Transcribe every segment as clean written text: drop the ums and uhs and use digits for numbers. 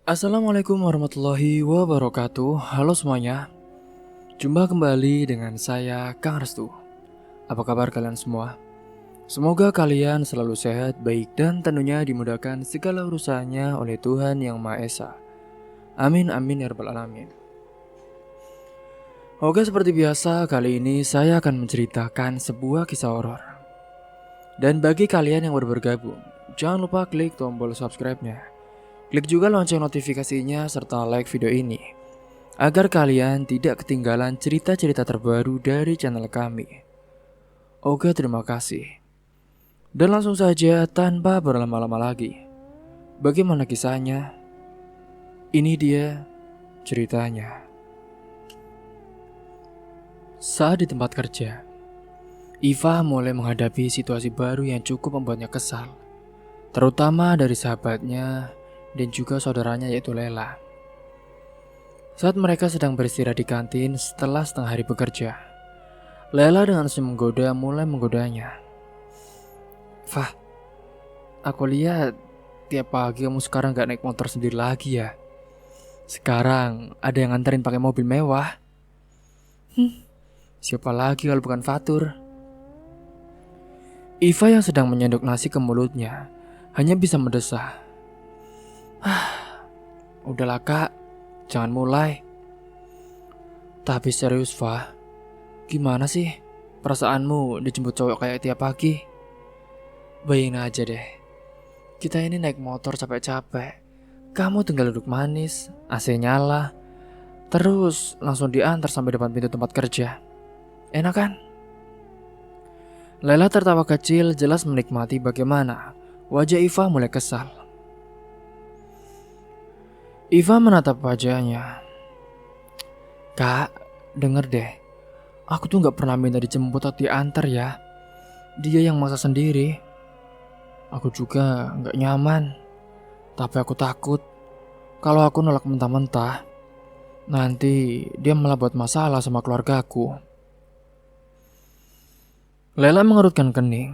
Assalamualaikum warahmatullahi wabarakatuh. Halo semuanya. Jumpa kembali dengan saya Kang Restu. Apa kabar kalian semua? Semoga kalian selalu sehat, baik dan tentunya dimudahkan segala urusannya oleh Tuhan Yang Maha Esa. Amin amin ya rabbal alamin. Oke, seperti biasa kali ini saya akan menceritakan sebuah kisah horor. Dan bagi kalian yang baru bergabung, jangan lupa klik tombol subscribe-nya. Klik juga lonceng notifikasinya serta like video ini agar kalian tidak ketinggalan cerita-cerita terbaru dari channel kami. Oke, terima kasih. Dan langsung saja tanpa berlama-lama lagi. Bagaimana kisahnya? Ini dia ceritanya. Saat di tempat kerja, Iva mulai menghadapi situasi baru yang cukup membuatnya kesal, terutama dari sahabatnya dan juga saudaranya yaitu Lela. Saat mereka sedang beristirahat di kantin setelah setengah hari bekerja, Lela dengan senyum menggoda mulai menggodanya. "Fah, aku lihat tiap pagi kamu sekarang gak naik motor sendiri lagi ya. Sekarang ada yang nganterin pakai mobil mewah. Siapa lagi kalau bukan Fatur?" Iva yang sedang menyendok nasi ke mulutnya hanya bisa mendesah. "Udahlah kak, jangan mulai." "Tapi serius Fah, gimana sih perasaanmu dijemput cowok kayak tiap pagi? Bayangin aja deh, kita ini naik motor capek-capek, kamu tinggal duduk manis, AC nyala, terus langsung diantar sampai depan pintu tempat kerja. Enak kan?" Lela tertawa kecil, jelas menikmati bagaimana wajah Iva mulai kesal. Iva menatap wajahnya. "Kak, denger deh, aku tuh gak pernah minta dijemput atau diantar ya. Dia yang maksa sendiri. Aku juga gak nyaman. Tapi aku takut kalau aku nolak mentah-mentah, nanti dia malah buat masalah sama keluargaku." Lela mengerutkan kening.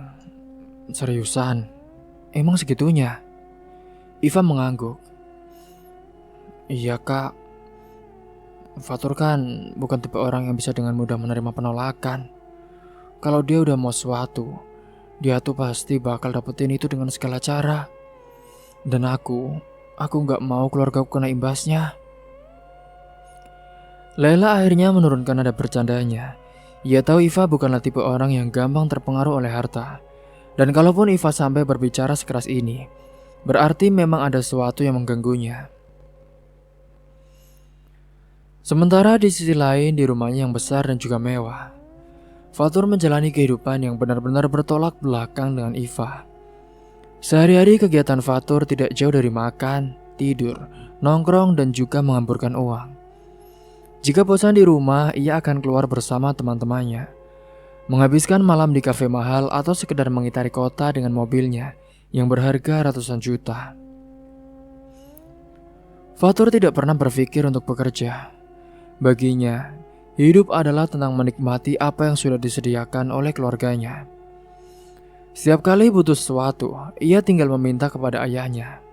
"Seriusan? Emang segitunya?" Iva mengangguk. "Iya kak, Fatur kan bukan tipe orang yang bisa dengan mudah menerima penolakan. Kalau dia udah mau sesuatu, dia tuh pasti bakal dapetin itu dengan segala cara. Dan aku gak mau keluargaku kena imbasnya." Lela akhirnya menurunkan nada bercandanya. Ia tahu Iva bukanlah tipe orang yang gampang terpengaruh oleh harta. Dan kalaupun Iva sampai berbicara sekeras ini, berarti memang ada sesuatu yang mengganggunya. Sementara di sisi lain, di rumahnya yang besar dan juga mewah, Fatur menjalani kehidupan yang benar-benar bertolak belakang dengan Iva. Sehari-hari kegiatan Fatur tidak jauh dari makan, tidur, nongkrong dan juga menghamburkan uang. Jika bosan di rumah, ia akan keluar bersama teman-temannya, menghabiskan malam di kafe mahal atau sekedar mengitari kota dengan mobilnya yang berharga ratusan juta. Fatur tidak pernah berpikir untuk bekerja. Baginya, hidup adalah tentang menikmati apa yang sudah disediakan oleh keluarganya. Setiap kali butuh sesuatu, ia tinggal meminta kepada ayahnya,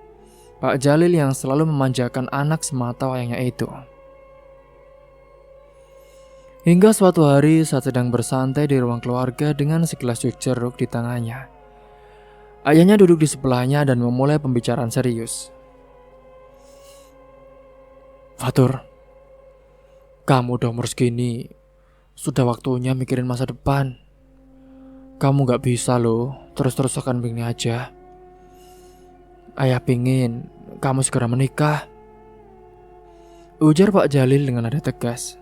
Pak Jalil, yang selalu memanjakan anak semata wayangnya itu. Hingga suatu hari saat sedang bersantai di ruang keluarga dengan segelas jus jeruk di tangannya, ayahnya duduk di sebelahnya dan memulai pembicaraan serius. "Fatur, kamu udah umur segini, sudah waktunya mikirin masa depan. Kamu gak bisa loh terus-terusan begini aja. Ayah pingin kamu segera menikah," ujar Pak Jalil dengan nada tegas.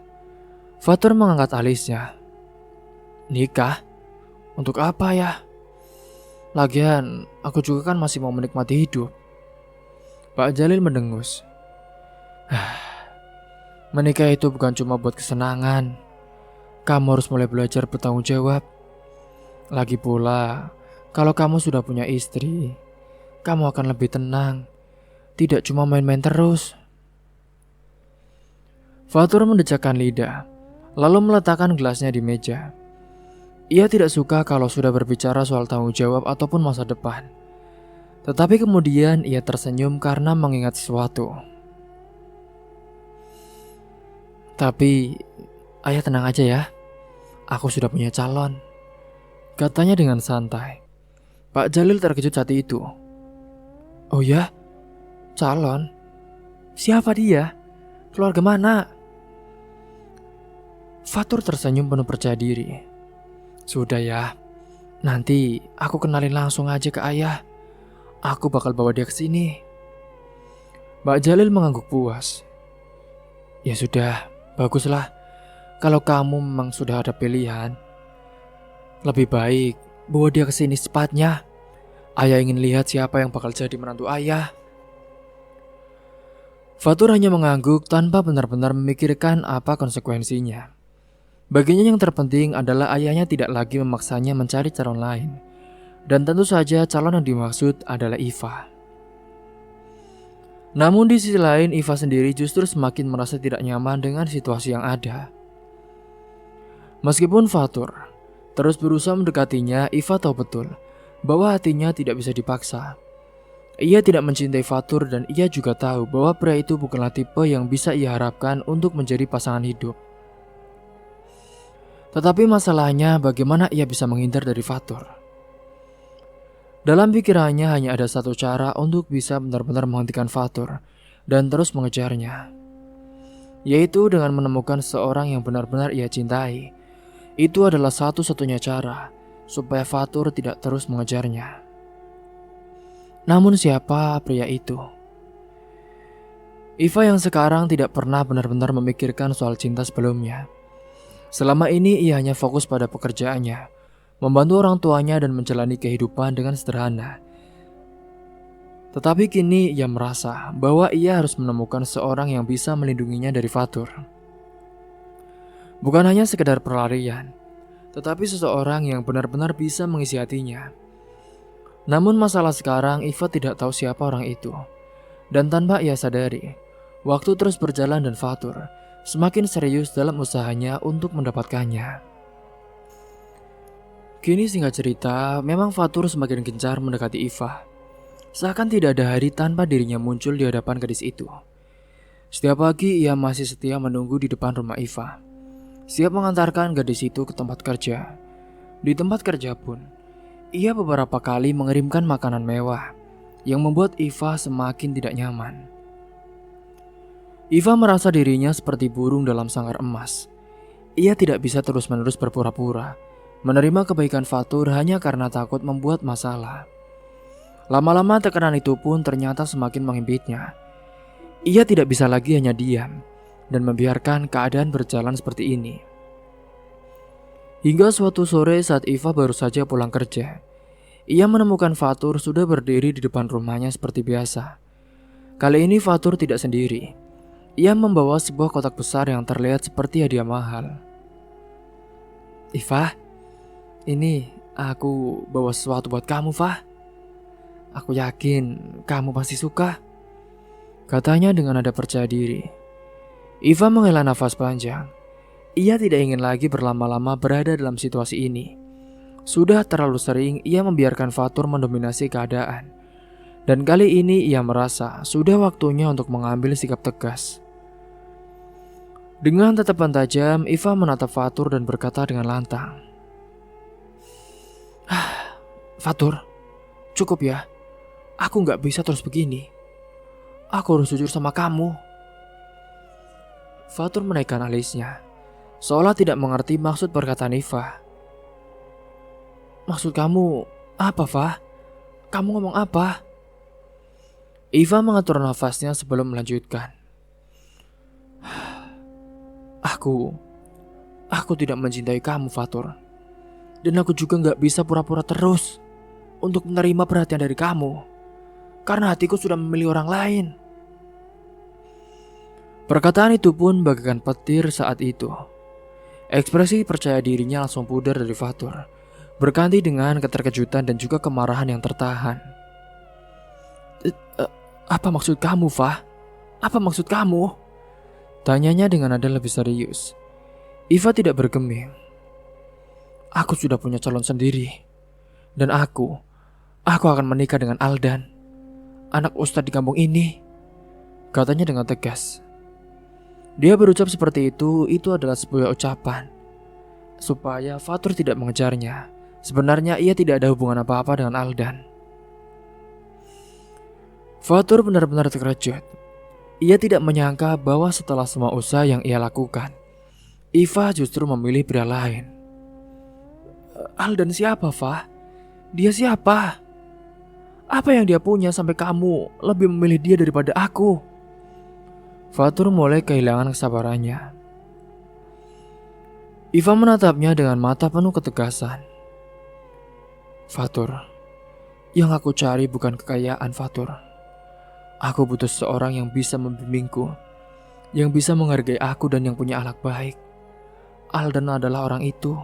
Fatur mengangkat alisnya. "Nikah? Untuk apa ya? Lagian aku juga kan masih mau menikmati hidup." Pak Jalil mendengus. "Menikah itu bukan cuma buat kesenangan. Kamu harus mulai belajar bertanggung jawab. Lagi pula, kalau kamu sudah punya istri, kamu akan lebih tenang. Tidak cuma main-main terus." Fatur mendecakkan lidah, lalu meletakkan gelasnya di meja. Ia tidak suka kalau sudah berbicara soal tanggung jawab ataupun masa depan. Tetapi kemudian ia tersenyum karena mengingat sesuatu. Tapi ayah tenang aja ya, aku sudah punya calon, katanya dengan santai. Pak Jalil terkejut saat itu. Oh ya? Calon? Siapa dia? Keluarga mana? Fatur tersenyum penuh percaya diri. Sudah ya, nanti aku kenalin langsung aja ke ayah. Aku bakal bawa dia ke sini. Mbak Jalil mengangguk puas. Ya sudah, baguslah. Kalau kamu memang sudah ada pilihan, lebih baik bawa dia ke sini secepatnya. Ayah ingin lihat siapa yang bakal jadi menantu ayah. Fatur hanya mengangguk tanpa benar-benar memikirkan apa konsekuensinya. Baginya yang terpenting adalah ayahnya tidak lagi memaksanya mencari calon lain. Dan tentu saja calon yang dimaksud adalah Iva. Namun di sisi lain, Iva sendiri justru semakin merasa tidak nyaman dengan situasi yang ada. Meskipun Fatur terus berusaha mendekatinya, Iva tahu betul bahwa hatinya tidak bisa dipaksa. Ia tidak mencintai Fatur dan ia juga tahu bahwa pria itu bukanlah tipe yang bisa ia harapkan untuk menjadi pasangan hidup. Tetapi masalahnya bagaimana ia bisa menghindar dari Fatur. Dalam pikirannya hanya ada satu cara untuk bisa benar-benar menghentikan Fatur dan terus mengejarnya, yaitu dengan menemukan seorang yang benar-benar ia cintai. Itu adalah satu-satunya cara supaya Fatur tidak terus mengejarnya. Namun siapa pria itu? Iva yang sekarang tidak pernah benar-benar memikirkan soal cinta sebelumnya. Selama ini ia hanya fokus pada pekerjaannya, membantu orang tuanya dan menjalani kehidupan dengan sederhana. Tetapi kini ia merasa bahwa ia harus menemukan seorang yang bisa melindunginya dari Fatur. Bukan hanya sekedar pelarian, tetapi seseorang yang benar-benar bisa mengisi hatinya. Namun masalah sekarang, Iva tidak tahu siapa orang itu. Dan tanpa ia sadari, waktu terus berjalan dan Fatur semakin serius dalam usahanya untuk mendapatkannya. Kini singkat cerita, memang Fatur semakin gencar mendekati Iva. Seakan tidak ada hari tanpa dirinya muncul di hadapan gadis itu. Setiap pagi ia masih setia menunggu di depan rumah Iva, siap mengantarkan gadis itu ke tempat kerja. Di tempat kerja pun, ia beberapa kali mengirimkan makanan mewah yang membuat Iva semakin tidak nyaman. Iva merasa dirinya seperti burung dalam sangkar emas. Ia tidak bisa terus-menerus berpura-pura menerima kebaikan Fatur hanya karena takut membuat masalah. Lama-lama tekanan itu pun ternyata semakin mengimpitnya. Ia tidak bisa lagi hanya diam dan membiarkan keadaan berjalan seperti ini. Hingga suatu sore saat Iva baru saja pulang kerja, ia menemukan Fatur sudah berdiri di depan rumahnya seperti biasa. Kali ini Fatur tidak sendiri. Ia membawa sebuah kotak besar yang terlihat seperti hadiah mahal. Iva, ini aku bawa sesuatu buat kamu, Fah. Aku yakin kamu pasti suka, katanya dengan nada percaya diri. Iva menghela nafas panjang. Ia tidak ingin lagi berlama-lama berada dalam situasi ini. Sudah terlalu sering ia membiarkan Fatur mendominasi keadaan. Dan kali ini ia merasa sudah waktunya untuk mengambil sikap tegas. Dengan tatapan tajam, Iva menatap Fatur dan berkata dengan lantang. Fatur, cukup ya. Aku gak bisa terus begini. Aku harus jujur sama kamu. Fatur menaikkan alisnya, seolah tidak mengerti maksud perkataan Iva. Maksud kamu apa, Fah? Kamu ngomong apa? Iva mengatur nafasnya sebelum melanjutkan. Aku tidak mencintai kamu, Fatur. Dan aku juga gak bisa pura-pura terus untuk menerima perhatian dari kamu, karena hatiku sudah memilih orang lain. Perkataan itu pun bagaikan petir saat itu. Ekspresi percaya dirinya langsung pudar dari Fatur, berganti dengan keterkejutan dan juga kemarahan yang tertahan. Apa maksud kamu, Fah? Apa maksud kamu? Tanyanya dengan nada lebih serius. Iva tidak bergeming. Aku sudah punya calon sendiri. Dan aku akan menikah dengan Aldan, anak ustadz di kampung ini, katanya dengan tegas. Dia berucap seperti itu adalah sebuah ucapan supaya Fatur tidak mengejarnya. Sebenarnya ia tidak ada hubungan apa-apa dengan Aldan. Fatur benar-benar terkejut. Ia tidak menyangka bahwa setelah semua usaha yang ia lakukan, Iva justru memilih pria lain. Aldan siapa, Fa? Dia siapa? Apa yang dia punya sampai kamu lebih memilih dia daripada aku? Fatur mulai kehilangan kesabarannya. Iva menatapnya dengan mata penuh ketegasan. Fatur, yang aku cari bukan kekayaan, Fatur. Aku butuh seorang yang bisa membimbingku, yang bisa menghargai aku dan yang punya akhlak baik. Aldan adalah orang itu.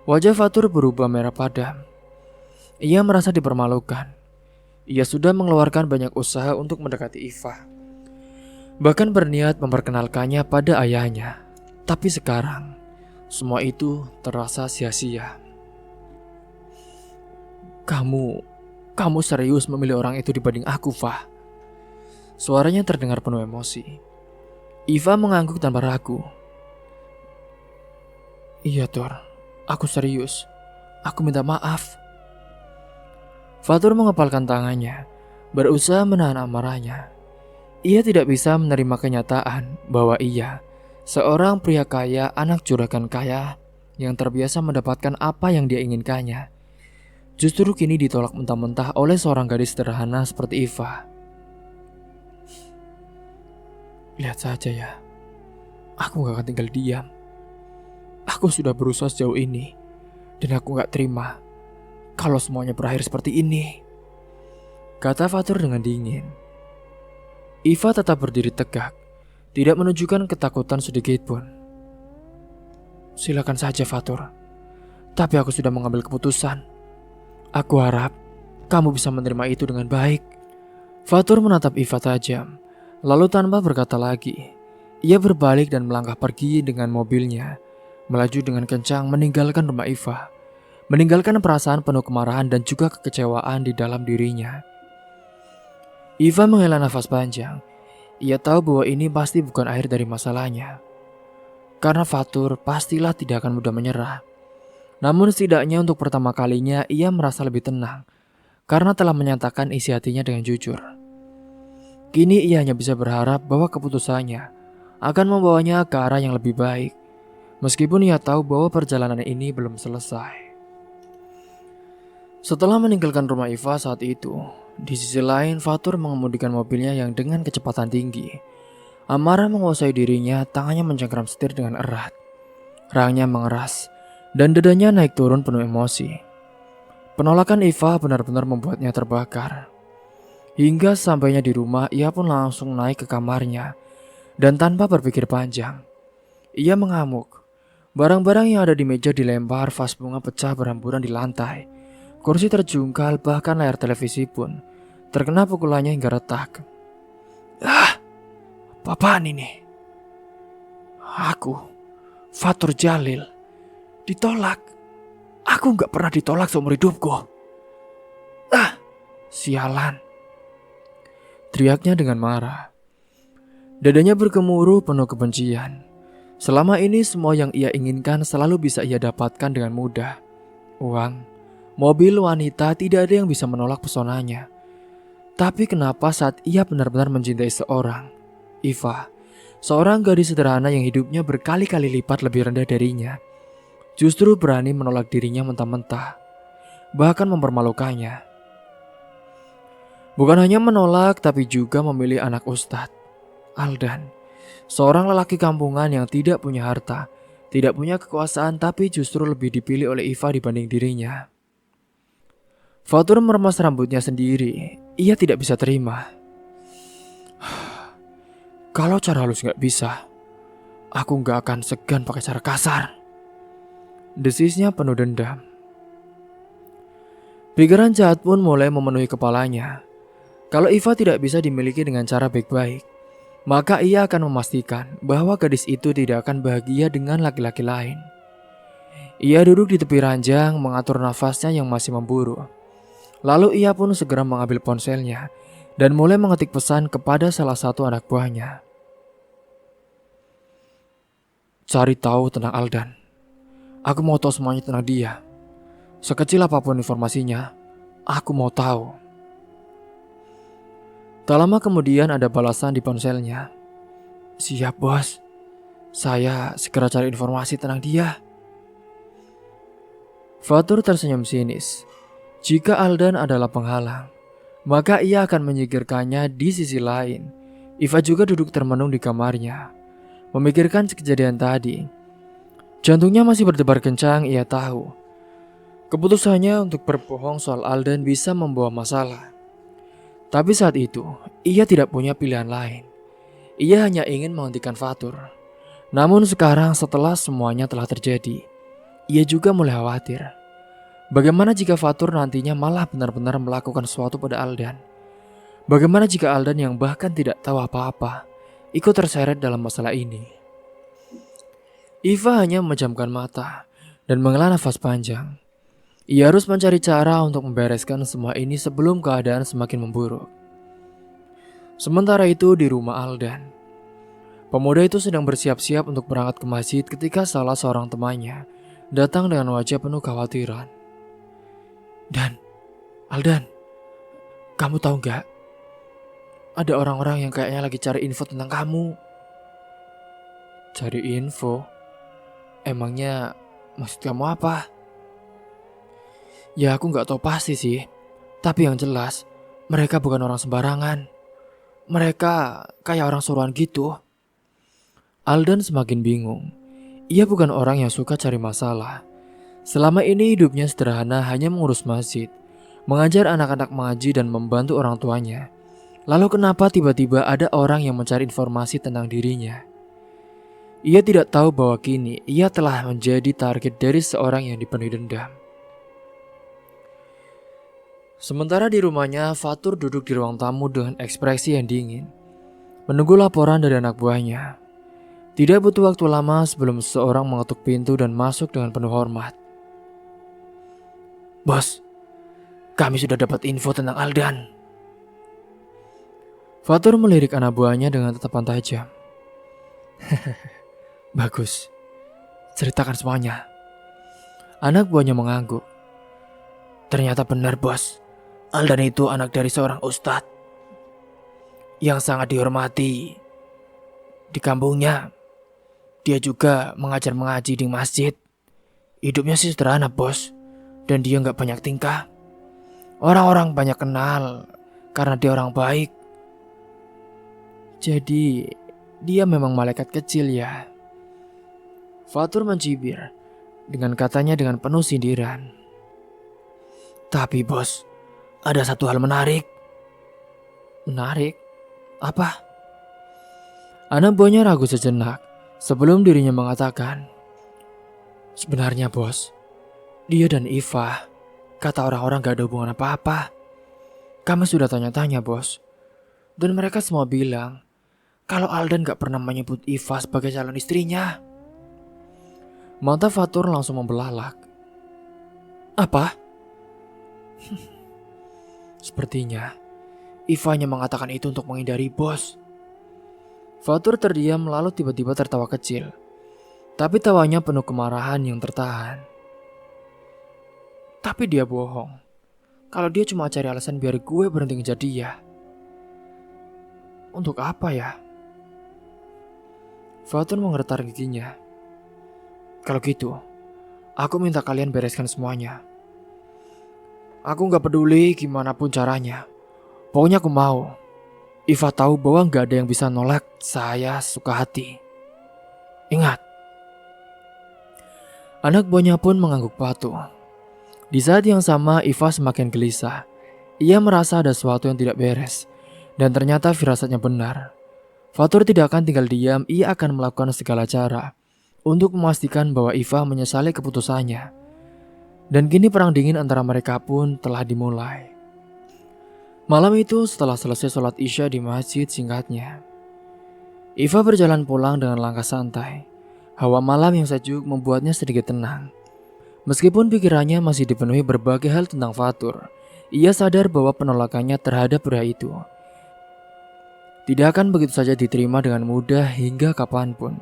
Wajah Fatur berubah merah padam. Ia merasa dipermalukan. Ia sudah mengeluarkan banyak usaha untuk mendekati Iva. Bahkan berniat memperkenalkannya pada ayahnya. Tapi sekarang, semua itu terasa sia-sia. Kamu serius memilih orang itu dibanding aku, Fa? Suaranya terdengar penuh emosi. Iva mengangguk tanpa ragu. Iya, Tor. Aku serius. Aku minta maaf. Fatur mengepalkan tangannya, berusaha menahan amarahnya. Ia tidak bisa menerima kenyataan bahwa ia, seorang pria kaya, anak juragan kaya, yang terbiasa mendapatkan apa yang dia inginkannya, justru kini ditolak mentah-mentah oleh seorang gadis sederhana seperti Iva. Lihat saja ya, aku gak akan tinggal diam. Aku sudah berusaha sejauh ini, dan aku gak terima kalau semuanya berakhir seperti ini, kata Fatur dengan dingin. Iva tetap berdiri tegak, tidak menunjukkan ketakutan sedikit pun. Silakan saja, Fatur, tapi aku sudah mengambil keputusan. Aku harap kamu bisa menerima itu dengan baik. Fatur menatap Iva tajam, lalu tanpa berkata lagi, ia berbalik dan melangkah pergi dengan mobilnya, melaju dengan kencang meninggalkan rumah Iva, meninggalkan perasaan penuh kemarahan dan juga kekecewaan di dalam dirinya. Iva menghela nafas panjang. Ia tahu bahwa ini pasti bukan akhir dari masalahnya. Karena Fatur pastilah tidak akan mudah menyerah. Namun setidaknya untuk pertama kalinya ia merasa lebih tenang karena telah menyatakan isi hatinya dengan jujur. Kini ia hanya bisa berharap bahwa keputusannya akan membawanya ke arah yang lebih baik. Meskipun ia tahu bahwa perjalanan ini belum selesai. Setelah meninggalkan rumah Iva saat itu, di sisi lain Fatur mengemudikan mobilnya yang dengan kecepatan tinggi. Amarah menguasai dirinya, tangannya mencengkram setir dengan erat. Rahangnya mengeras, dan dadanya naik turun penuh emosi. Penolakan Iva benar-benar membuatnya terbakar. Hingga sampainya di rumah, ia pun langsung naik ke kamarnya. Dan tanpa berpikir panjang, ia mengamuk. Barang-barang yang ada di meja dilempar, vas bunga pecah berhamburan di lantai. Kursi terjungkal, bahkan layar televisi pun terkena pukulannya hingga retak. Apaan ini? Aku, Fatur Jalil, ditolak. Aku gak pernah ditolak seumur hidupku. Sialan, teriaknya dengan marah. Dadanya bergemuruh penuh kebencian. Selama ini semua yang ia inginkan selalu bisa ia dapatkan dengan mudah. Uang, mobil, wanita, tidak ada yang bisa menolak pesonanya. Tapi kenapa saat ia benar-benar mencintai seorang, Iva, seorang gadis sederhana yang hidupnya berkali-kali lipat lebih rendah darinya, justru berani menolak dirinya mentah-mentah, bahkan mempermalukannya. Bukan hanya menolak, tapi juga memilih anak Ustadz, Aldan, seorang lelaki kampungan yang tidak punya harta, tidak punya kekuasaan, tapi justru lebih dipilih oleh Iva dibanding dirinya. Fatur meremas rambutnya sendiri. Ia tidak bisa terima. Kalau cara halus gak bisa, aku gak akan segan pakai cara kasar. Desisnya penuh dendam. Pikiran jahat pun mulai memenuhi kepalanya. Kalau Iva tidak bisa dimiliki dengan cara baik-baik, maka ia akan memastikan bahwa gadis itu tidak akan bahagia dengan laki-laki lain. Ia duduk di tepi ranjang mengatur nafasnya yang masih memburu. Lalu ia pun segera mengambil ponselnya dan mulai mengetik pesan kepada salah satu anak buahnya. cari tahu tentang Aldan. Aku mau tahu semuanya tentang dia. Sekecil apapun informasinya, aku mau tahu. Tak lama kemudian ada balasan di ponselnya. Siap bos, saya segera cari informasi tentang dia. Fatur tersenyum sinis. Jika Aldan adalah penghalang, maka ia akan menyingkirkannya. Di sisi lain, Iva juga duduk termenung di kamarnya, memikirkan kejadian tadi. Jantungnya masih berdebar kencang. Ia tahu keputusannya untuk berbohong soal Aldan bisa membawa masalah. Tapi saat itu, ia tidak punya pilihan lain. Ia hanya ingin menghentikan Fatur. Namun sekarang setelah semuanya telah terjadi, ia juga mulai khawatir. Bagaimana jika Fatur nantinya malah benar-benar melakukan sesuatu pada Aldan? Bagaimana jika Aldan yang bahkan tidak tahu apa-apa ikut terseret dalam masalah ini? Iva hanya memejamkan mata dan menghela nafas panjang. Ia harus mencari cara untuk membereskan semua ini sebelum keadaan semakin memburuk. Sementara itu di rumah Aldan, pemuda itu sedang bersiap-siap untuk berangkat ke masjid ketika salah seorang temannya datang dengan wajah penuh kekhawatiran. Dan, Aldan, kamu tahu gak? Ada orang-orang yang kayaknya lagi cari info tentang kamu. Cari info? Emangnya maksud kamu apa? Ya aku gak tahu pasti sih. Tapi yang jelas, mereka bukan orang sembarangan. Mereka kayak orang suruhan gitu. Aldan semakin bingung. Ia bukan orang yang suka cari masalah. Selama ini hidupnya sederhana, hanya mengurus masjid, mengajar anak-anak mengaji dan membantu orang tuanya. Lalu kenapa tiba-tiba ada orang yang mencari informasi tentang dirinya? Ia tidak tahu bahwa kini ia telah menjadi target dari seorang yang dipenuhi dendam. Sementara di rumahnya, Fatur duduk di ruang tamu dengan ekspresi yang dingin, menunggu laporan dari anak buahnya. Tidak butuh waktu lama sebelum seseorang mengetuk pintu dan masuk dengan penuh hormat. Bos, kami sudah dapat info tentang Aldan. Fatur melirik anak buahnya dengan tatapan tajam. Bagus, ceritakan semuanya. Anak buahnya mengangguk. Ternyata benar bos, Aldan itu anak dari seorang ustadz yang sangat dihormati di kampungnya. Dia juga mengajar mengaji di masjid. Hidupnya sih sederhana bos, dan dia gak banyak tingkah. Orang-orang banyak kenal karena dia orang baik. Jadi dia memang malaikat kecil ya. Fatur mencibir dengan katanya dengan penuh sindiran. Tapi bos, ada satu hal menarik. Menarik? Apa? Anak buahnya ragu sejenak sebelum dirinya mengatakan, sebenarnya bos, dia dan Iva, kata orang-orang gak ada hubungan apa-apa. Kami sudah tanya-tanya bos, dan mereka semua bilang kalau Aldan gak pernah menyebut Iva sebagai calon istrinya. Mata Fatur langsung membelalak. Apa? Sepertinya Iva hanya mengatakan itu untuk menghindari bos. Fatur terdiam lalu tiba-tiba tertawa kecil. Tapi tawanya penuh kemarahan yang tertahan. Tapi dia bohong. Kalau dia cuma cari alasan biar gue berhenti ngejar dia. Untuk apa ya? Fatur menggetar giginya. Kalau gitu, aku minta kalian bereskan semuanya. Aku gak peduli gimana pun caranya. Pokoknya aku mau Iva tahu bahwa gak ada yang bisa nolak saya suka hati. Ingat. Anak buahnya pun mengangguk patuh. Di saat yang sama Iva semakin gelisah. Ia merasa ada sesuatu yang tidak beres. Dan ternyata firasatnya benar. Fatur tidak akan tinggal diam. Ia akan melakukan segala cara untuk memastikan bahwa Iva menyesali keputusannya. Dan kini perang dingin antara mereka pun telah dimulai. Malam itu setelah selesai sholat isya di masjid singkatnya, Iva berjalan pulang dengan langkah santai. Hawa malam yang sejuk membuatnya sedikit tenang. Meskipun pikirannya masih dipenuhi berbagai hal tentang Fatur, ia sadar bahwa penolakannya terhadap pria itu tidak akan begitu saja diterima dengan mudah hingga kapanpun.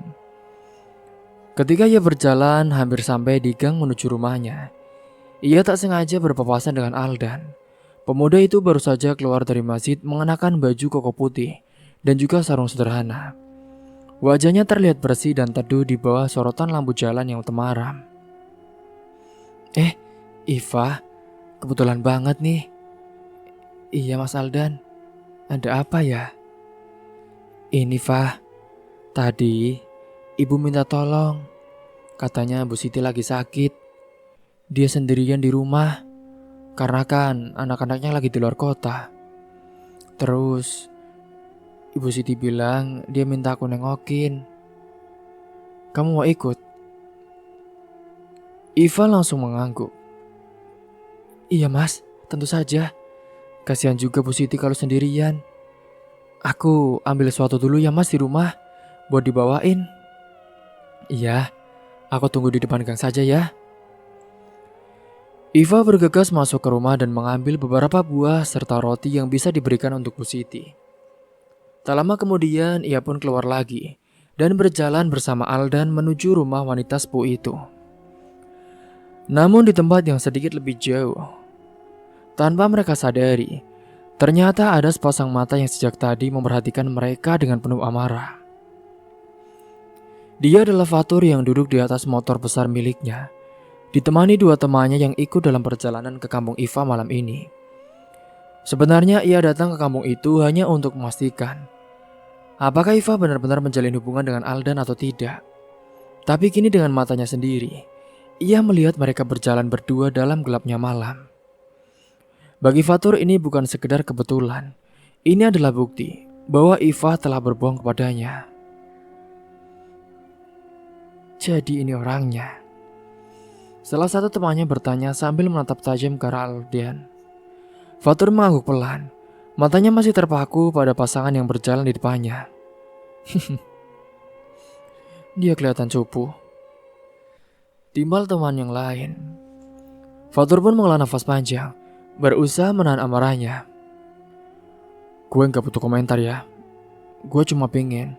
Ketika ia berjalan hampir sampai di gang menuju rumahnya, ia tak sengaja berpapasan dengan Aldan. Pemuda itu baru saja keluar dari masjid mengenakan baju koko putih dan juga sarung sederhana. Wajahnya terlihat bersih dan teduh di bawah sorotan lampu jalan yang temaram. Iva, kebetulan banget nih. Iya Mas Aldan, ada apa ya? Ini Fah, tadi ibu minta tolong. Katanya Bu Siti lagi sakit. Dia sendirian di rumah, karena kan anak-anaknya lagi di luar kota. Terus Ibu Siti bilang dia minta aku nengokin. Kamu mau ikut? Iva langsung mengangguk. Iya Mas, tentu saja. Kasihan juga Bu Siti kalau sendirian. Aku ambil sesuatu dulu ya Mas di rumah, buat dibawain. Iya, aku tunggu di depan gang saja ya. Iva bergegas masuk ke rumah dan mengambil beberapa buah serta roti yang bisa diberikan untuk Bu Siti. Tak lama kemudian ia pun keluar lagi dan berjalan bersama Aldan menuju rumah wanita sepuh itu. Namun di tempat yang sedikit lebih jauh, tanpa mereka sadari, ternyata ada sepasang mata yang sejak tadi memperhatikan mereka dengan penuh amarah. Dia adalah Fatur yang duduk di atas motor besar miliknya, ditemani dua temannya yang ikut dalam perjalanan ke kampung Iva malam ini. Sebenarnya ia datang ke kampung itu hanya untuk memastikan apakah Iva benar-benar menjalin hubungan dengan Aldan atau tidak. Tapi kini dengan matanya sendiri, ia melihat mereka berjalan berdua dalam gelapnya malam. Bagi Fatur ini bukan sekedar kebetulan. Ini adalah bukti bahwa Iva telah berbohong kepadanya. Jadi ini orangnya. Salah satu temannya bertanya sambil menatap tajam ke arah Aldan. Fatur mengangguk pelan. Matanya masih terpaku pada pasangan yang berjalan di depannya. Dia kelihatan cupu. Timbal teman yang lain. Fatur pun menghela nafas panjang, berusaha menahan amarahnya. Gue gak butuh komentar ya. Gue cuma pengen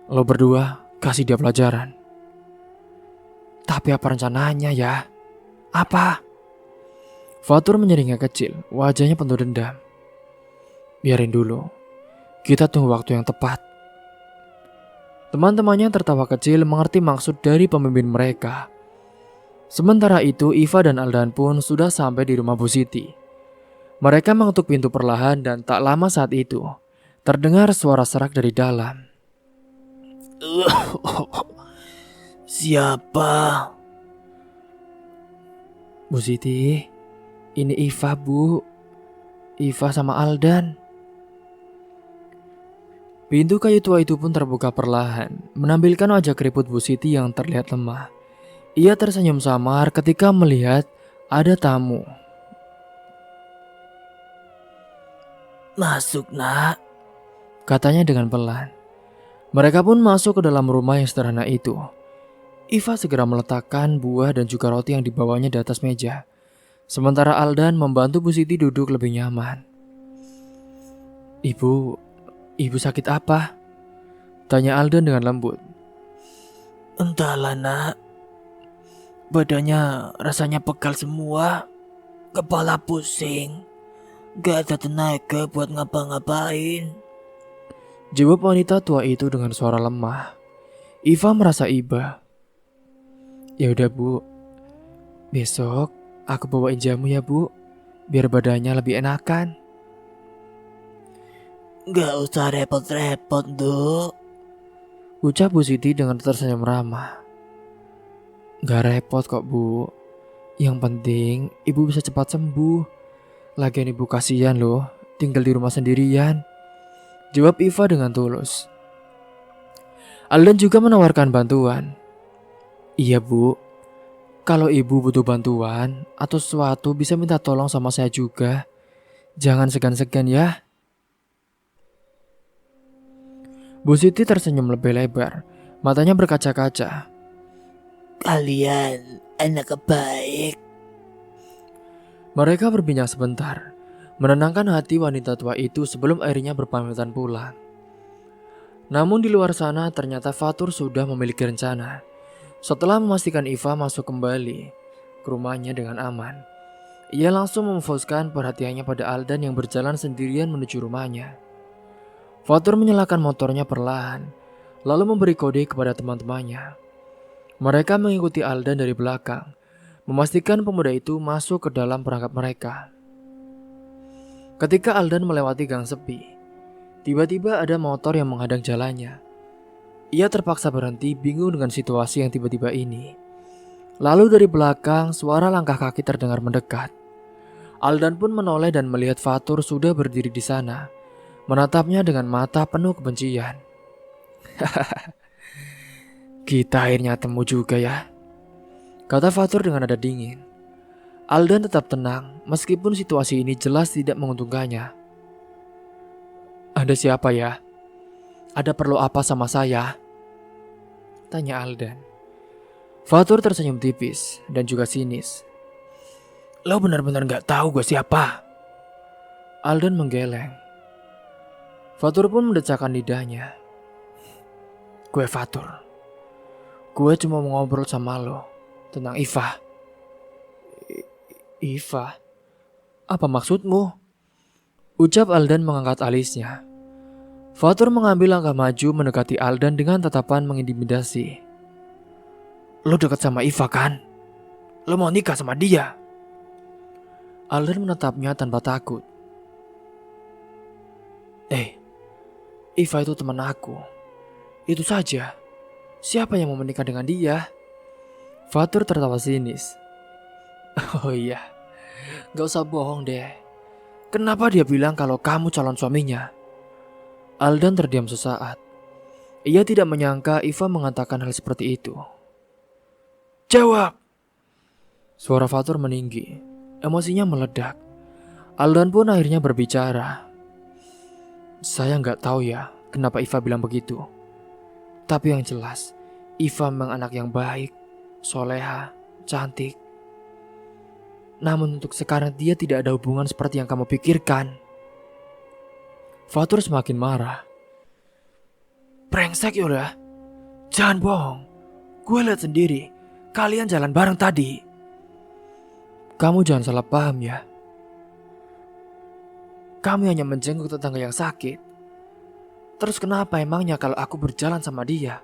lo berdua kasih dia pelajaran. Tapi apa rencananya ya? Apa? Fatur menyeringnya kecil, wajahnya penuh dendam. Biarin dulu, kita tunggu waktu yang tepat. Teman-temannya tertawa kecil mengerti maksud dari pemimpin mereka. Sementara itu Iva dan Aldan pun sudah sampai di rumah Bu Siti. Mereka mengetuk pintu perlahan dan tak lama saat itu terdengar suara serak dari dalam. Siapa? Bu Siti, ini Iva Bu. Iva sama Aldan. Pintu kayu tua itu pun terbuka perlahan, menampilkan wajah keriput Bu Siti yang terlihat lemah. Ia tersenyum samar ketika melihat ada tamu. Masuk nak, Katanya dengan pelan. Mereka pun masuk ke dalam rumah yang sederhana itu. Iva segera meletakkan buah dan juga roti yang dibawanya di atas meja. Sementara Aldan membantu Bu Siti duduk lebih nyaman. Ibu sakit apa? Tanya Aldan dengan lembut. entahlah nak. Badannya rasanya pegal semua. Kepala pusing. Gak ada tenaga buat ngapa-ngapain. Jawab wanita tua itu dengan suara lemah. Iva merasa iba. Ya udah Bu, besok aku bawain jamu ya Bu, biar badannya lebih enakan. Gak usah repot-repot, Duk. Ucap Bu Siti dengan tersenyum ramah. Gak repot kok Bu, yang penting ibu bisa cepat sembuh. Lagian ibu kasihan loh, tinggal di rumah sendirian. Jawab Iva dengan tulus. Aldan juga menawarkan bantuan. Iya Bu, kalau ibu butuh bantuan atau sesuatu bisa minta tolong sama saya juga. Jangan segan-segan ya. Bu Siti tersenyum lebih lebar, matanya berkaca-kaca. Kalian anak baik. Mereka berbincang sebentar, menenangkan hati wanita tua itu sebelum akhirnya berpamitan pulang. Namun di luar sana ternyata Fatur sudah memiliki rencana. Setelah memastikan Iva masuk kembali ke rumahnya dengan aman, ia langsung memfokuskan perhatiannya pada Aldan yang berjalan sendirian menuju rumahnya. Fatur menyalakan motornya perlahan, lalu memberi kode kepada teman-temannya. Mereka mengikuti Aldan dari belakang, memastikan pemuda itu masuk ke dalam perangkap mereka. Ketika Aldan melewati gang sepi, tiba-tiba ada motor yang menghadang jalannya. Ia terpaksa berhenti, bingung dengan situasi yang tiba-tiba ini. Lalu dari belakang, suara langkah kaki terdengar mendekat. Aldan pun menoleh dan melihat Fatur sudah berdiri di sana, menatapnya dengan mata penuh kebencian. Kita akhirnya temu juga ya, kata Fatur dengan nada dingin. Aldan tetap tenang meskipun situasi ini jelas tidak menguntungkannya. Anda siapa ya? Ada perlu apa sama saya? Tanya Aldan. Fatur tersenyum tipis dan juga sinis. Lo benar-benar gak tahu gue siapa? Aldan menggeleng. Fatur pun mendecakkan lidahnya. Gue Fatur. Gue cuma mau ngobrol sama lo tentang Iva. Iva? Apa maksudmu? Ucap Aldan mengangkat alisnya. Fatur mengambil langkah maju mendekati Aldan dengan tatapan mengintimidasi. Lo dekat sama Iva kan? Lo mau nikah sama dia? Aldan menatapnya tanpa takut. Iva itu teman aku. Itu saja. Siapa yang mau menikah dengan dia? Fatur tertawa sinis. Oh iya, gak usah bohong deh. Kenapa dia bilang kalau kamu calon suaminya? Aldan terdiam sesaat. Ia tidak menyangka Iva mengatakan hal seperti itu. Jawab! Suara Fatur meninggi. Emosinya meledak. Aldan pun akhirnya berbicara. Saya gak tahu ya kenapa Iva bilang begitu. Tapi yang jelas, Iva memang anak yang baik, soleha, cantik. Namun untuk sekarang dia tidak ada hubungan seperti yang kamu pikirkan. Fatur semakin marah. Brengsek Yoda. Jangan bohong. Gue lihat sendiri. Kalian jalan bareng tadi. Kamu jangan salah paham ya. Kamu hanya menjenguk tetangga yang sakit. Terus kenapa emangnya kalau aku berjalan sama dia?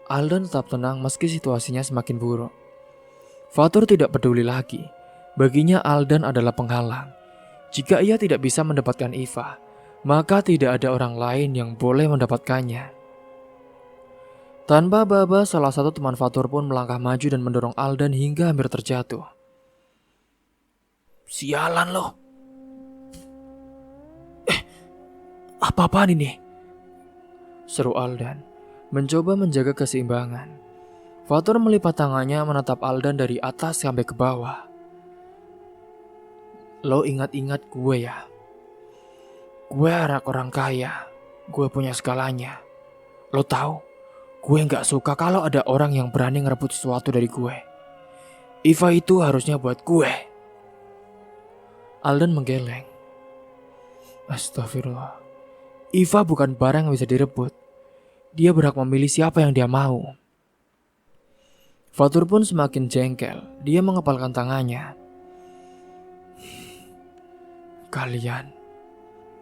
Aldan tetap tenang meski situasinya semakin buruk. Fatur tidak peduli lagi. Baginya Aldan adalah penghalang. Jika ia tidak bisa mendapatkan Iva, maka tidak ada orang lain yang boleh mendapatkannya. Tanpa baba, salah satu teman Fatur pun melangkah maju dan mendorong Aldan hingga hampir terjatuh. Sialan loh. Apa-apaan ini? Seru Aldan, mencoba menjaga keseimbangan. Fatur melipat tangannya menatap Aldan dari atas sampai ke bawah. Lo ingat-ingat gue ya. Gue anak orang kaya. Gue punya segalanya. Lo tahu, gue gak suka kalau ada orang yang berani ngerebut sesuatu dari gue. Iva itu harusnya buat gue. Aldan menggeleng. Astagfirullah. Iva bukan barang yang bisa direbut. Dia berhak memilih siapa yang dia mau. Fatur pun semakin jengkel. Dia mengepalkan tangannya. Kalian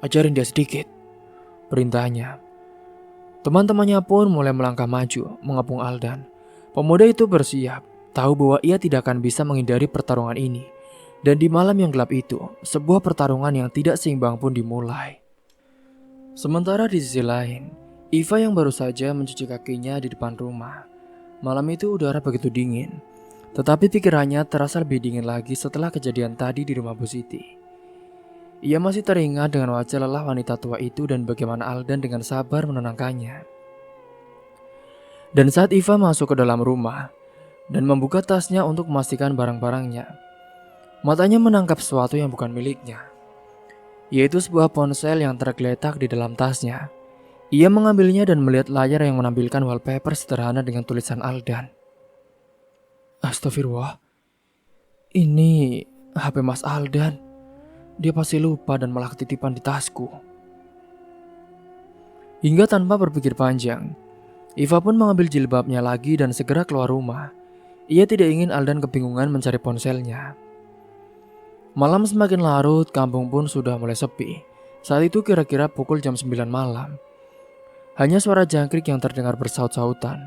ajarin dia sedikit, perintahnya. Teman-temannya pun mulai melangkah maju mengepung Aldan. Pemuda itu bersiap, tahu bahwa ia tidak akan bisa menghindari pertarungan ini. Dan di malam yang gelap itu, sebuah pertarungan yang tidak seimbang pun dimulai. Sementara di sisi lain, Iva yang baru saja mencuci kakinya di depan rumah. Malam itu udara begitu dingin, tetapi pikirannya terasa lebih dingin lagi setelah kejadian tadi di rumah Bu Siti. Ia masih teringat dengan wajah lelah wanita tua itu dan bagaimana Aldan dengan sabar menenangkannya. Dan saat Iva masuk ke dalam rumah dan membuka tasnya untuk memastikan barang-barangnya, matanya menangkap sesuatu yang bukan miliknya, yaitu sebuah ponsel yang tergeletak di dalam tasnya. Ia mengambilnya dan melihat layar yang menampilkan wallpaper sederhana dengan tulisan Aldan. Astagfirullah, ini HP Mas Aldan. Dia pasti lupa dan malah ketitipan di tasku. Hingga tanpa berpikir panjang, Iva pun mengambil jilbabnya lagi dan segera keluar rumah. Ia tidak ingin Aldan kebingungan mencari ponselnya. Malam semakin larut, kampung pun sudah mulai sepi. Saat itu kira-kira pukul jam 9 malam. Hanya suara jangkrik yang terdengar bersaut-sautan.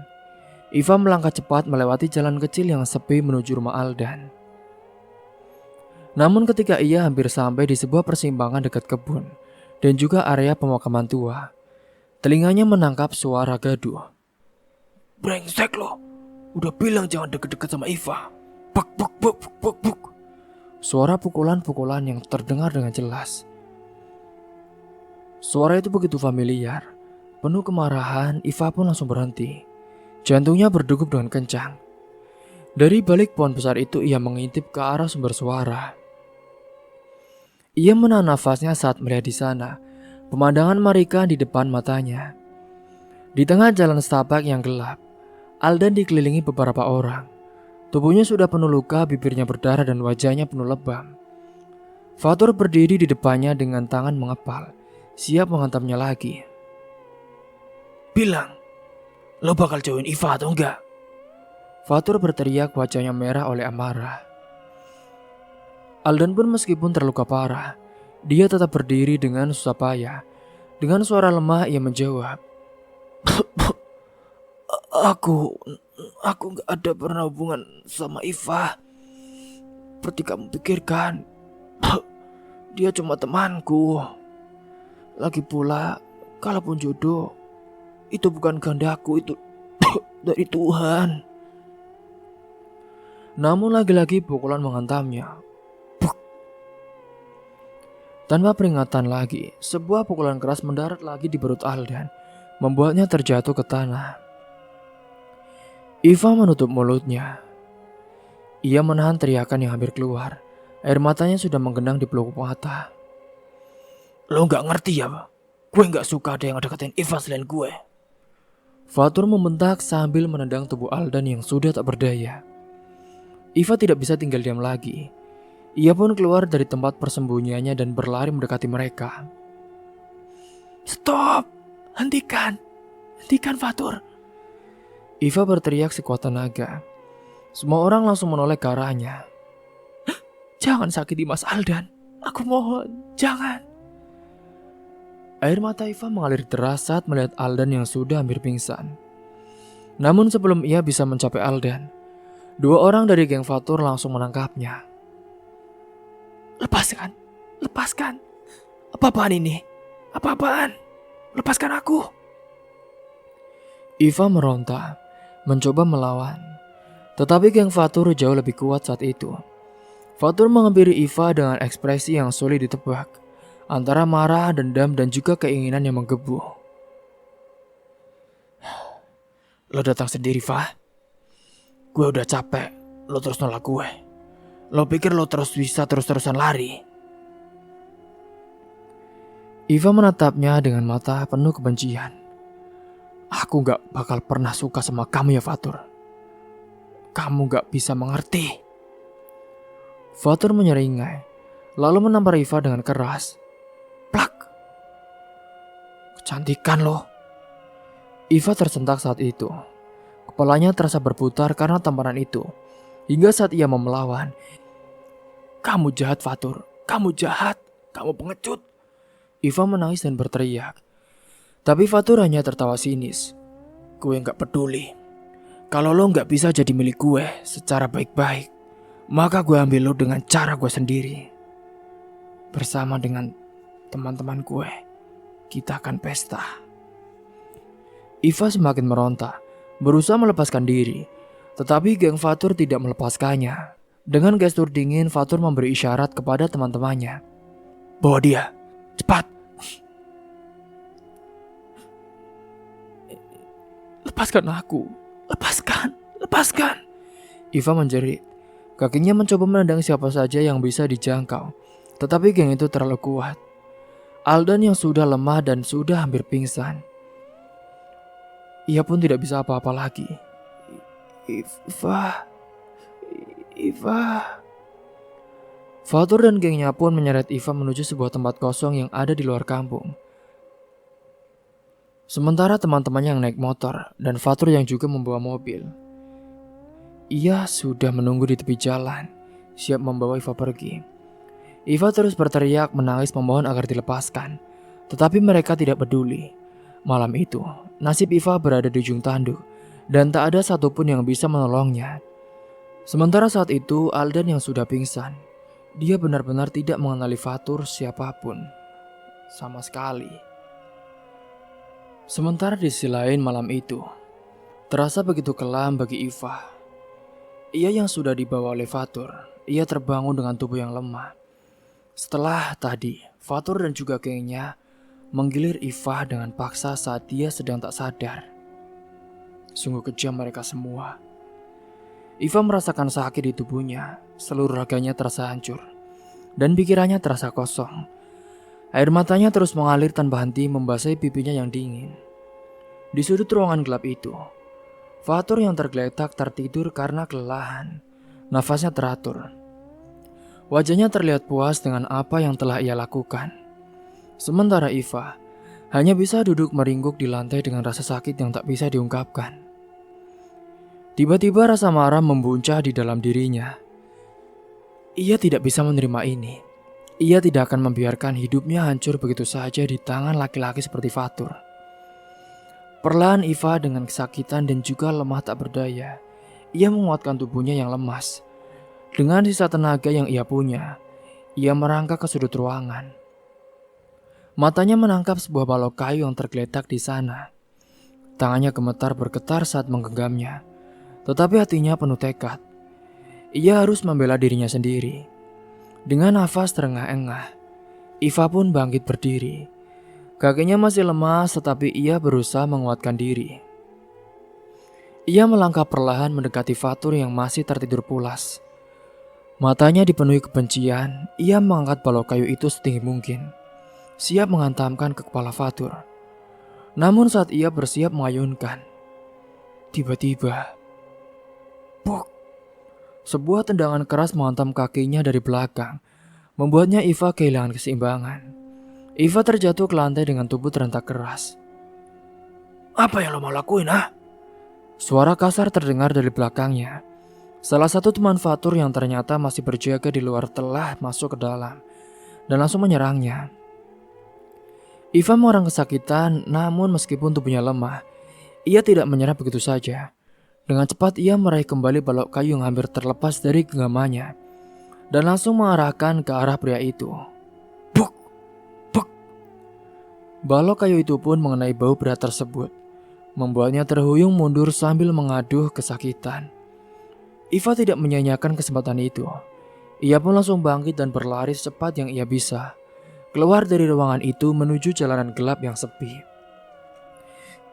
Iva melangkah cepat melewati jalan kecil yang sepi menuju rumah Aldan. Namun ketika ia hampir sampai di sebuah persimpangan dekat kebun dan juga area pemakaman tua, telinganya menangkap suara gaduh. Brengsek lo, udah bilang jangan deket-deket sama Iva. Buk buk buk buk buk buk. Suara pukulan-pukulan yang terdengar dengan jelas. Suara itu begitu familiar. Penuh kemarahan, Iva pun langsung berhenti. Jantungnya berdegup dengan kencang. Dari balik pohon besar itu ia mengintip ke arah sumber suara. Ia menahan nafasnya saat melihat di sana pemandangan mengerikan di depan matanya. Di tengah jalan setapak yang gelap, Aldan dikelilingi beberapa orang. Tubuhnya sudah penuh luka, bibirnya berdarah dan wajahnya penuh lebam. Fatur berdiri di depannya dengan tangan mengepal, siap menghantamnya lagi. Bilang, lo bakal jauhin Iva atau enggak? Fatur berteriak, wajahnya merah oleh amarah. Aldan pun meskipun terluka parah, dia tetap berdiri dengan susah payah. Dengan suara lemah ia menjawab, Aku gak ada pernah hubungan sama Iva. Seperti kamu pikirkan, dia cuma temanku. Lagi pula, kalaupun jodoh, itu bukan kehendakku, itu dari Tuhan. Namun lagi-lagi pukulan menghantamnya. Buk. Tanpa peringatan lagi, sebuah pukulan keras mendarat lagi di perut Aldan, membuatnya terjatuh ke tanah. Iva menutup mulutnya. Ia menahan teriakan yang hampir keluar. Air matanya sudah menggenang di pelupuk mata. Lo gak ngerti ya, gue gak suka ada yang deketin Iva selain gue. Fatur membentak sambil menendang tubuh Aldan yang sudah tak berdaya. Iva tidak bisa tinggal diam lagi. Ia pun keluar dari tempat persembunyiannya dan berlari mendekati mereka. Stop! Hentikan Fatur! Iva berteriak sekuat tenaga. Semua orang langsung menoleh ke arahnya. Jangan sakiti Mas Aldan. Aku mohon, jangan. Air mata Iva mengalir deras saat melihat Aldan yang sudah hampir pingsan. Namun sebelum ia bisa mencapai Aldan, dua orang dari geng Fatur langsung menangkapnya. Lepaskan. Apa-apaan ini? Apa-apaan? Lepaskan aku. Iva meronta, mencoba melawan. Tetapi geng Fatur jauh lebih kuat saat itu. Fatur menghampiri Iva dengan ekspresi yang sulit ditebak, antara marah, dendam, dan juga keinginan yang menggebu. Lo datang sendiri, Va. Gue udah capek, lo terus nolak gue. Lo pikir lo terus bisa terus-terusan lari? Iva menatapnya dengan mata penuh kebencian. Aku gak bakal pernah suka sama kamu ya Fatur. Kamu gak bisa mengerti. Fatur menyeringai, lalu menampar Iva dengan keras. Plak! Kecantikan lo. Iva tersentak saat itu. Kepalanya terasa berputar karena tamparan itu. Hingga saat ia mau melawan. Kamu jahat Fatur, kamu jahat, kamu pengecut. Iva menangis dan berteriak. Tapi Fatur hanya tertawa sinis. Gue gak peduli. Kalau lo gak bisa jadi milik gue secara baik-baik, maka gue ambil lo dengan cara gue sendiri. Bersama dengan teman-teman gue, kita akan pesta. Iva semakin meronta, berusaha melepaskan diri. Tetapi geng Fatur tidak melepaskannya. Dengan gestur dingin, Fatur memberi isyarat kepada teman-temannya. Bawa dia, cepat. Lepaskan aku, lepaskan. Iva menjerit. Kakinya mencoba menendang siapa saja yang bisa dijangkau. Tetapi geng itu terlalu kuat. Aldan yang sudah lemah dan sudah hampir pingsan. Ia pun tidak bisa apa-apa lagi. Iva. Fatur dan gengnya pun menyeret Iva menuju sebuah tempat kosong yang ada di luar kampung. Sementara teman-temannya yang naik motor dan Fatur yang juga membawa mobil. Ia sudah menunggu di tepi jalan, siap membawa Iva pergi. Iva terus berteriak menangis memohon agar dilepaskan, tetapi mereka tidak peduli. Malam itu, nasib Iva berada di ujung tanduk dan tak ada satupun yang bisa menolongnya. Sementara saat itu, Aldan yang sudah pingsan, dia benar-benar tidak mengenali Fatur siapapun sama sekali. Sementara di sisi lain malam itu, terasa begitu kelam bagi Iva. Ia yang sudah dibawa oleh Fatur, ia terbangun dengan tubuh yang lemah. Setelah tadi, Fatur dan juga gengnya menggilir Iva dengan paksa saat dia sedang tak sadar. Sungguh kejam mereka semua. Iva merasakan sakit di tubuhnya, seluruh raganya terasa hancur, dan pikirannya terasa kosong. Air matanya terus mengalir tanpa henti membasahi pipinya yang dingin. Di sudut ruangan gelap itu, Fatur yang tergeletak tertidur karena kelelahan. Nafasnya teratur. Wajahnya terlihat puas dengan apa yang telah ia lakukan. Sementara Iva hanya bisa duduk meringkuk di lantai dengan rasa sakit yang tak bisa diungkapkan. Tiba-tiba rasa marah membuncah di dalam dirinya. Ia tidak bisa menerima ini. Ia tidak akan membiarkan hidupnya hancur begitu saja di tangan laki-laki seperti Fatur. Perlahan Iva dengan kesakitan dan juga lemah tak berdaya, ia menguatkan tubuhnya yang lemas. Dengan sisa tenaga yang ia punya, ia merangkak ke sudut ruangan. Matanya menangkap sebuah balok kayu yang tergeletak di sana. Tangannya gemetar bergetar saat menggenggamnya, tetapi hatinya penuh tekad. Ia harus membela dirinya sendiri. Dengan nafas terengah-engah, Iva pun bangkit berdiri. Kakinya masih lemas tetapi ia berusaha menguatkan diri. Ia melangkah perlahan mendekati Fatur yang masih tertidur pulas. Matanya dipenuhi kebencian, ia mengangkat balok kayu itu setinggi mungkin, siap menghantamkan ke kepala Fatur. Namun saat ia bersiap mengayunkan, tiba-tiba, puk! Sebuah tendangan keras menghantam kakinya dari belakang, membuatnya Iva kehilangan keseimbangan. Iva terjatuh ke lantai dengan tubuh terentak keras. Apa yang lo mau lakuin, ah? Suara kasar terdengar dari belakangnya. Salah satu teman Fatur yang ternyata masih berjaga di luar telah masuk ke dalam dan langsung menyerangnya. Iva mengerang kesakitan, namun meskipun tubuhnya lemah, ia tidak menyerah begitu saja. Dengan cepat ia meraih kembali balok kayu yang hampir terlepas dari genggamannya dan langsung mengarahkan ke arah pria itu. Balok kayu itu pun mengenai bau pria tersebut, membuatnya terhuyung mundur sambil mengaduh kesakitan. Iva tidak menyia-nyiakan kesempatan itu. Ia pun langsung bangkit dan berlari secepat yang ia bisa, keluar dari ruangan itu menuju jalanan gelap yang sepi.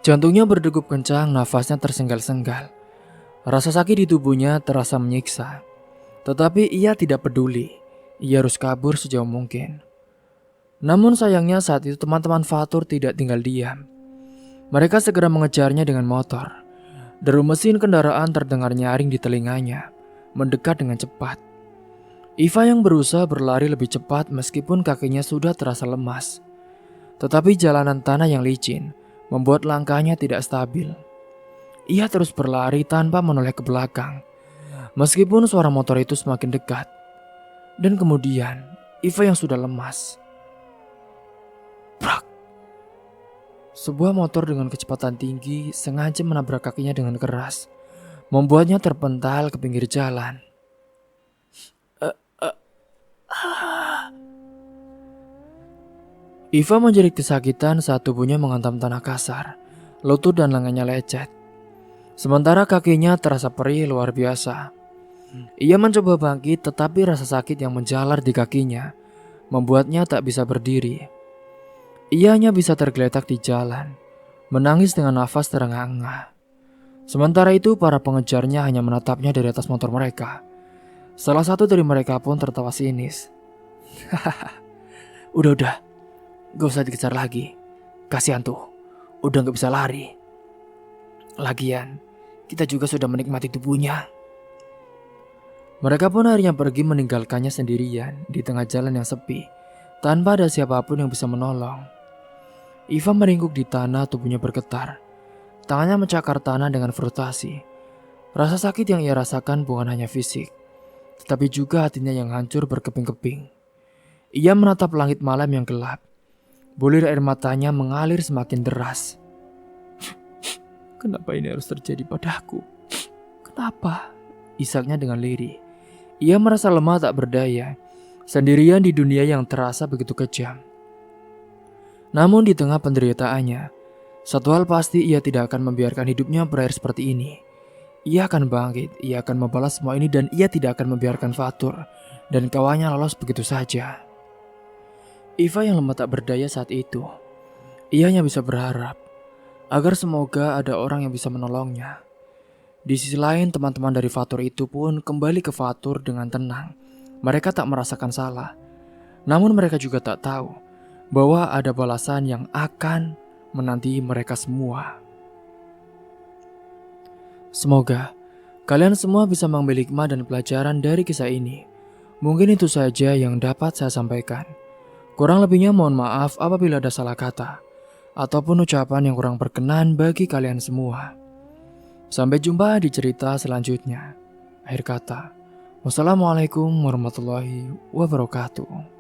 Jantungnya berdegup kencang, nafasnya tersengal-sengal. Rasa sakit di tubuhnya terasa menyiksa. Tetapi ia tidak peduli, ia harus kabur sejauh mungkin. Namun sayangnya saat itu teman-teman Fatur tidak tinggal diam. Mereka segera mengejarnya dengan motor. Deru mesin kendaraan terdengar nyaring di telinganya, mendekat dengan cepat. Iva yang berusaha berlari lebih cepat meskipun kakinya sudah terasa lemas. Tetapi jalanan tanah yang licin membuat langkahnya tidak stabil. Ia terus berlari tanpa menoleh ke belakang, meskipun suara motor itu semakin dekat. Dan kemudian Iva yang sudah lemas. Brak! Sebuah motor dengan kecepatan tinggi sengaja menabrak kakinya dengan keras, membuatnya terpental ke pinggir jalan. Iva menjerit kesakitan saat tubuhnya menghantam tanah kasar, lutut dan lengannya lecet. Sementara kakinya terasa perih luar biasa. Ia mencoba bangkit tetapi rasa sakit yang menjalar di kakinya membuatnya tak bisa berdiri. Ia hanya bisa tergeletak di jalan, menangis dengan nafas terengah-engah. Sementara itu para pengejarnya hanya menatapnya dari atas motor mereka. Salah satu dari mereka pun tertawa sinis. Udah, gak usah dikejar lagi. Kasihan tuh, udah gak bisa lari. Lagian, kita juga sudah menikmati tubuhnya. Mereka pun akhirnya pergi meninggalkannya sendirian di tengah jalan yang sepi, tanpa ada siapapun yang bisa menolong. Iva meringkuk di tanah, tubuhnya bergetar. Tangannya mencakar tanah dengan frustasi. Rasa sakit yang ia rasakan bukan hanya fisik, tetapi juga hatinya yang hancur berkeping-keping. Ia menatap langit malam yang gelap. Bulir air matanya mengalir semakin deras. Kenapa ini harus terjadi padaku? Kenapa? Isaknya dengan lirih. Ia merasa lemah tak berdaya, sendirian di dunia yang terasa begitu kejam. Namun di tengah penderitaannya, satu hal pasti, ia tidak akan membiarkan hidupnya berakhir seperti ini. Ia akan bangkit, ia akan membalas semua ini, dan ia tidak akan membiarkan Fatur dan kawannya lolos begitu saja. Iva yang lemah tak berdaya saat itu, ia hanya bisa berharap agar semoga ada orang yang bisa menolongnya. Di sisi lain, teman-teman dari Fatur itu pun kembali ke Fatur dengan tenang. Mereka tak merasakan salah, namun mereka juga tak tahu bahwa ada balasan yang akan menanti mereka semua. Semoga kalian semua bisa mengambil hikmah dan pelajaran dari kisah ini. Mungkin itu saja yang dapat saya sampaikan. Kurang lebihnya mohon maaf apabila ada salah kata ataupun ucapan yang kurang berkenan bagi kalian semua. Sampai jumpa di cerita selanjutnya. Akhir kata, wassalamualaikum warahmatullahi wabarakatuh.